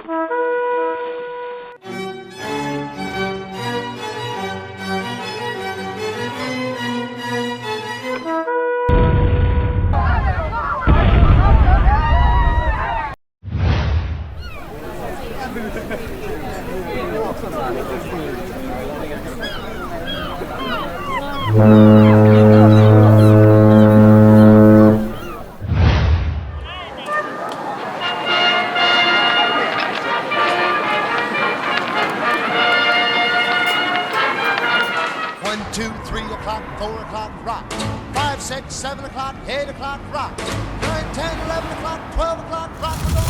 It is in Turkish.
One, two, 3 o'clock, 4 o'clock, rock. 5, 6, 7 o'clock, 8 o'clock, rock. 9, 10, 11 o'clock, 12 o'clock, rock.